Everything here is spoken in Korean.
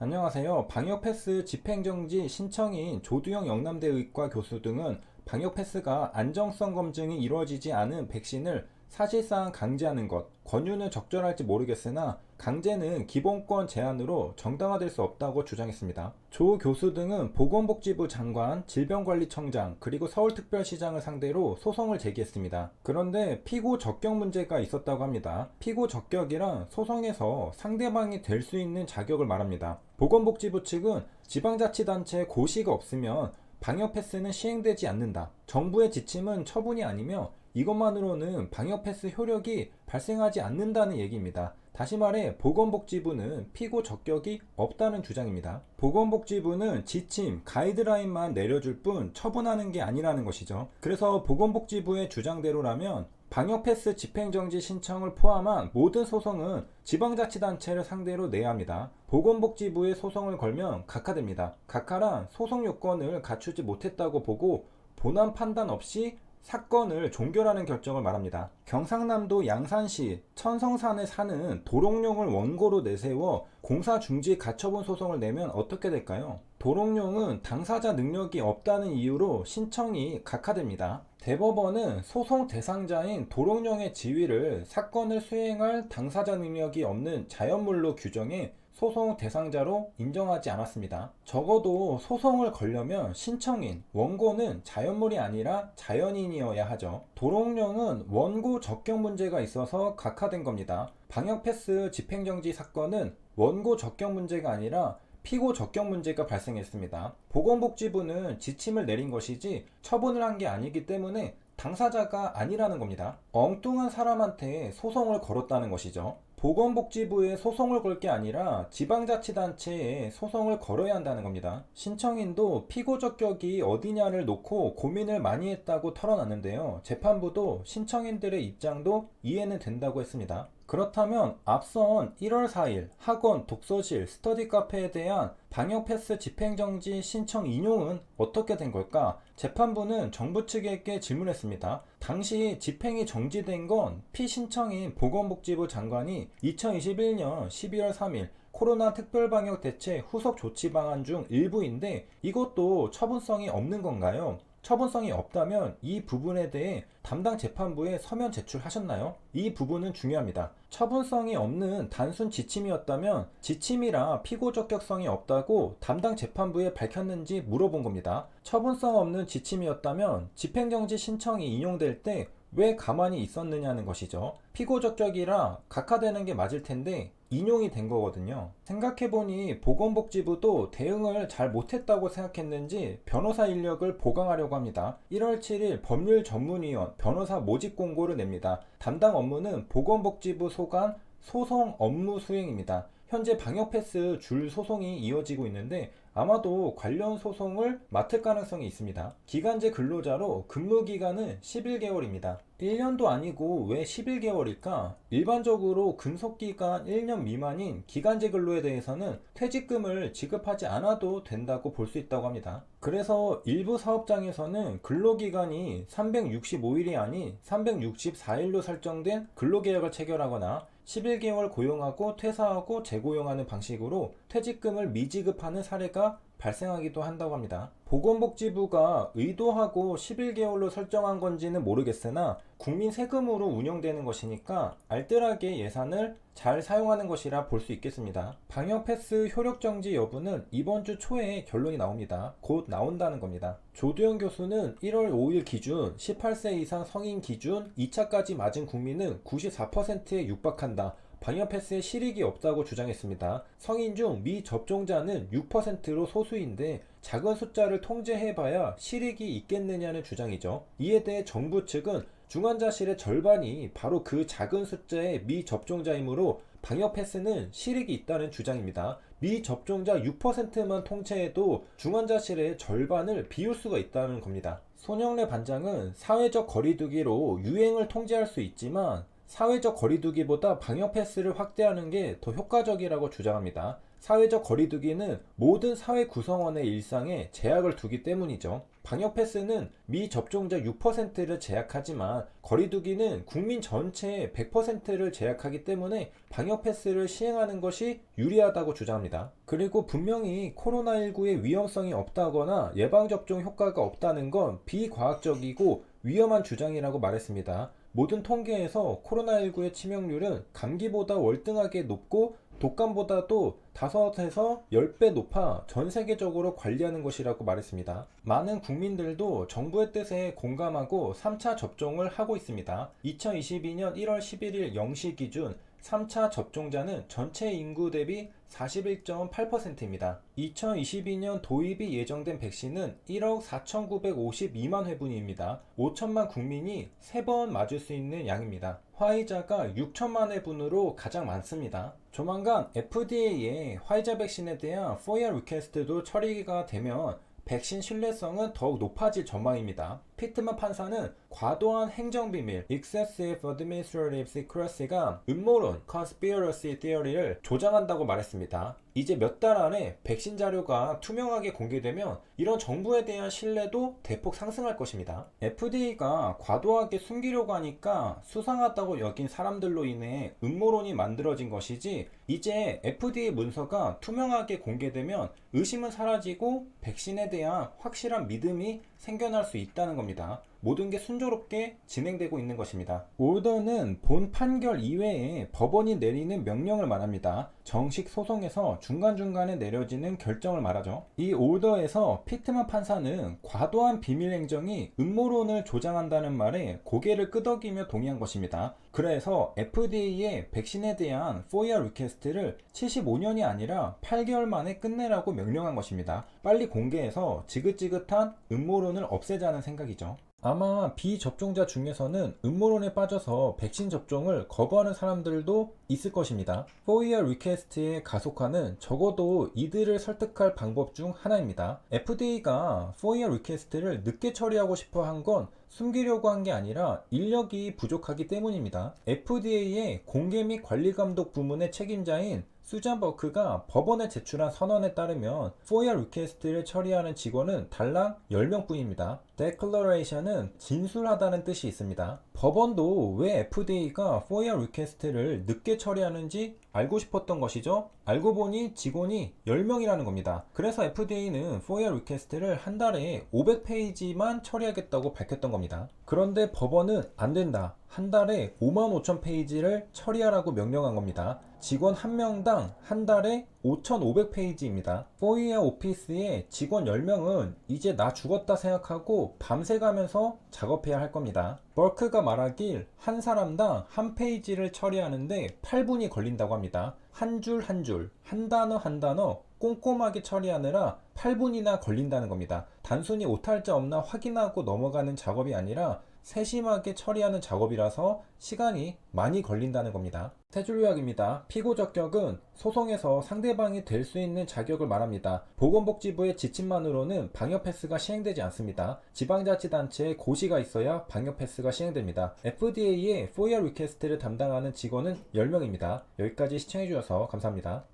안녕하세요. 방역패스 집행정지 신청인 조두영 영남대의과 교수 등은 방역패스가 안정성 검증이 이루어지지 않은 백신을 사실상 강제하는 것, 권유는 적절할지 모르겠으나 강제는 기본권 제한으로 정당화될 수 없다고 주장했습니다. 조 교수 등은 보건복지부 장관, 질병관리청장, 그리고 서울특별시장을 상대로 소송을 제기했습니다. 그런데 피고 적격 문제가 있었다고 합니다. 피고 적격이란 소송에서 상대방이 될 수 있는 자격을 말합니다. 보건복지부 측은 지방자치단체 고시가 없으면 방역패스는 시행되지 않는다. 정부의 지침은 처분이 아니며 이것만으로는 방역패스 효력이 발생하지 않는다는 얘기입니다. 다시 말해 보건복지부는 피고 적격이 없다는 주장입니다. 보건복지부는 지침, 가이드라인만 내려줄 뿐 처분하는 게 아니라는 것이죠. 그래서 보건복지부의 주장대로라면 방역패스 집행정지 신청을 포함한 모든 소송은 지방자치단체를 상대로 내야 합니다. 보건복지부에 소송을 걸면 각하됩니다. 각하란 소송 요건을 갖추지 못했다고 보고 본안 판단 없이 사건을 종결하는 결정을 말합니다. 경상남도 양산시 천성산에 사는 도롱뇽을 원고로 내세워 공사 중지 가처분 소송을 내면 어떻게 될까요? 도롱뇽은 당사자 능력이 없다는 이유로 신청이 각하됩니다. 대법원은 소송 대상자인 도롱뇽의 지위를 사건을 수행할 당사자 능력이 없는 자연물로 규정해 소송 대상자로 인정하지 않았습니다. 적어도 소송을 걸려면 신청인, 원고는 자연물이 아니라 자연인이어야 하죠. 도롱뇽은 원고 적격 문제가 있어서 각하된 겁니다. 방역패스 집행정지 사건은 원고 적격 문제가 아니라 피고 적격 문제가 발생했습니다. 보건복지부는 지침을 내린 것이지 처분을 한 게 아니기 때문에 당사자가 아니라는 겁니다. 엉뚱한 사람한테 소송을 걸었다는 것이죠. 보건복지부에 소송을 걸 게 아니라 지방자치단체에 소송을 걸어야 한다는 겁니다. 신청인도 피고 적격이 어디냐를 놓고 고민을 많이 했다고 털어놨는데요. 재판부도 신청인들의 입장도 이해는 된다고 했습니다. 그렇다면 앞선 1월 4일 학원, 독서실, 스터디 카페에 대한 방역패스 집행정지 신청 인용은 어떻게 된 걸까? 재판부는 정부 측에게 질문했습니다. 당시 집행이 정지된 건 피신청인 보건복지부 장관이 2021년 12월 3일 코로나 특별방역 대책 후속 조치 방안 중 일부인데 이것도 처분성이 없는 건가요? 처분성이 없다면 이 부분에 대해 담당 재판부에 서면 제출하셨나요? 이 부분은 중요합니다. 처분성이 없는 단순 지침이었다면 지침이라 피고 적격성이 없다고 담당 재판부에 밝혔는지 물어본 겁니다. 처분성 없는 지침이었다면 집행정지 신청이 인용될 때 왜 가만히 있었느냐는 것이죠. 피고 적격이라 각하되는 게 맞을 텐데 인용이 된 거거든요. 생각해보니 보건복지부도 대응을 잘 못했다고 생각했는지 변호사 인력을 보강하려고 합니다. 1월 7일 법률전문위원 변호사 모집 공고를 냅니다. 담당 업무는 보건복지부 소관 소송 업무 수행입니다. 현재 방역패스 줄 소송이 이어지고 있는데 아마도 관련 소송을 맡을 가능성이 있습니다. 기간제 근로자로 근무기간은 11개월입니다. 1년도 아니고 왜 11개월일까? 일반적으로 근속기간 1년 미만인 기간제 근로에 대해서는 퇴직금을 지급하지 않아도 된다고 볼 수 있다고 합니다. 그래서 일부 사업장에서는 근로기간이 365일이 아닌 364일로 설정된 근로계약을 체결하거나 11개월 고용하고 퇴사하고 재고용하는 방식으로 퇴직금을 미지급하는 사례가 발생하기도 한다고 합니다. 보건복지부가 의도하고 11개월로 설정한 건지는 모르겠으나 국민 세금으로 운영되는 것이니까 알뜰하게 예산을 잘 사용하는 것이라 볼 수 있겠습니다. 방역패스 효력정지 여부는 이번 주 초에 결론이 나옵니다. 곧 나온다는 겁니다. 조두영 교수는 1월 5일 기준 18세 이상 성인 기준 2차까지 맞은 국민은 94%에 육박한다. 방역패스에 실익이 없다고 주장했습니다. 성인 중 미접종자는 6%로 소수인데 작은 숫자를 통제해봐야 실익이 있겠느냐는 주장이죠. 이에 대해 정부 측은 중환자실의 절반이 바로 그 작은 숫자의 미접종자이므로 방역패스는 실익이 있다는 주장입니다. 미접종자 6%만 통제해도 중환자실의 절반을 비울 수가 있다는 겁니다. 손영래 반장은 사회적 거리두기로 유행을 통제할 수 있지만 사회적 거리두기보다 방역 패스를 확대하는 게 더 효과적이라고 주장합니다. 사회적 거리두기는 모든 사회 구성원의 일상에 제약을 두기 때문이죠. 방역 패스는 미접종자 6%를 제약하지만 거리두기는 국민 전체의 100%를 제약하기 때문에 방역 패스를 시행하는 것이 유리하다고 주장합니다. 그리고 분명히 코로나19의 위험성이 없다거나 예방접종 효과가 없다는 건 비과학적이고 위험한 주장이라고 말했습니다. 모든 통계에서 코로나19의 치명률은 감기보다 월등하게 높고 독감보다도 5에서 10배 높아 전 세계적으로 관리하는 것이라고 말했습니다. 많은 국민들도 정부의 뜻에 공감하고 3차 접종을 하고 있습니다. 2022년 1월 11일 0시 기준 3차 접종자는 전체 인구 대비 41.8%입니다. 2022년 도입이 예정된 백신은 1억 4,952만 회분입니다. 5천만 국민이 3번 맞을 수 있는 양입니다. 화이자가 6천만 회분으로 가장 많습니다. 조만간 FDA의 화이자 백신에 대한 FOIA 리퀘스트도 처리가 되면 백신 신뢰성은 더욱 높아질 전망입니다. 피트만 판사는 과도한 행정비밀 (excessive administrative secrecy가) 음모론 (conspiracy theory를) 조장한다고 말했습니다. 이제 몇 달 안에 백신 자료가 투명하게 공개되면 이런 정부에 대한 신뢰도 대폭 상승할 것입니다. FDA가 과도하게 숨기려고 하니까 수상하다고 여긴 사람들로 인해 음모론이 만들어진 것이지, 이제 FDA 문서가 투명하게 공개되면 의심은 사라지고 백신에 대한 확실한 믿음이 생겨날 수 있다는 겁니다. 모든 게 순조롭게 진행되고 있는 것입니다. 오더는 본 판결 이외에 법원이 내리는 명령을 말합니다. 정식 소송에서 중간중간에 내려지는 결정을 말하죠. 이 오더에서 피트만 판사는 과도한 비밀 행정이 음모론을 조장한다는 말에 고개를 끄덕이며 동의한 것입니다. 그래서 FDA의 백신에 대한 FOIA 리퀘스트를 75년이 아니라 8개월 만에 끝내라고 명령한 것입니다. 빨리 공개해서 지긋지긋한 음모론을 없애자는 생각이죠. 아마 비접종자 중에서는 음모론에 빠져서 백신 접종을 거부하는 사람들도 있을 것입니다. FOIA 리퀘스트의 가속화는 적어도 이들을 설득할 방법 중 하나입니다. FDA가 FOIA 리퀘스트를 늦게 처리하고 싶어 한 건 숨기려고 한 게 아니라 인력이 부족하기 때문입니다. FDA의 공개 및 관리 감독 부문의 책임자인 수잔 버크가 법원에 제출한 선언에 따르면 FOIA 리퀘스트를 처리하는 직원은 달랑 10명뿐입니다. Declaration은 진술하다는 뜻이 있습니다. 법원도 왜 FDA가 FOIA 리퀘스트를 늦게 처리하는지 알고 싶었던 것이죠. 알고 보니 직원이 10명이라는 겁니다. 그래서 FDA는 FOIA 리퀘스트를 한 달에 500페이지만 처리하겠다고 밝혔던 겁니다. 그런데 법원은 안 된다, 한 달에 55,000페이지를 처리하라고 명령한 겁니다. 직원 한 명당 한 달에 5,500페이지입니다. FOIA 오피스의 직원 10명은 이제 나 죽었다 생각하고 밤새 가면서 작업해야 할 겁니다. 버크가 말하길 한 사람당 한 페이지를 처리하는데 8분이 걸린다고 합니다. 한 줄 한 줄, 한 단어 한 단어 꼼꼼하게 처리하느라 8분이나 걸린다는 겁니다. 단순히 오탈자 없나 확인하고 넘어가는 작업이 아니라 세심하게 처리하는 작업이라서 시간이 많이 걸린다는 겁니다. 세 줄 요약입니다. 피고 적격은 소송에서 상대방이 될 수 있는 자격을 말합니다. 보건복지부의 지침만으로는 방역 패스가 시행되지 않습니다. 지방자치단체의 고시가 있어야 방역 패스가 시행됩니다. FDA의 FOIA 리퀘스트를 담당하는 직원은 10명입니다. 여기까지 시청해주셔서 감사합니다.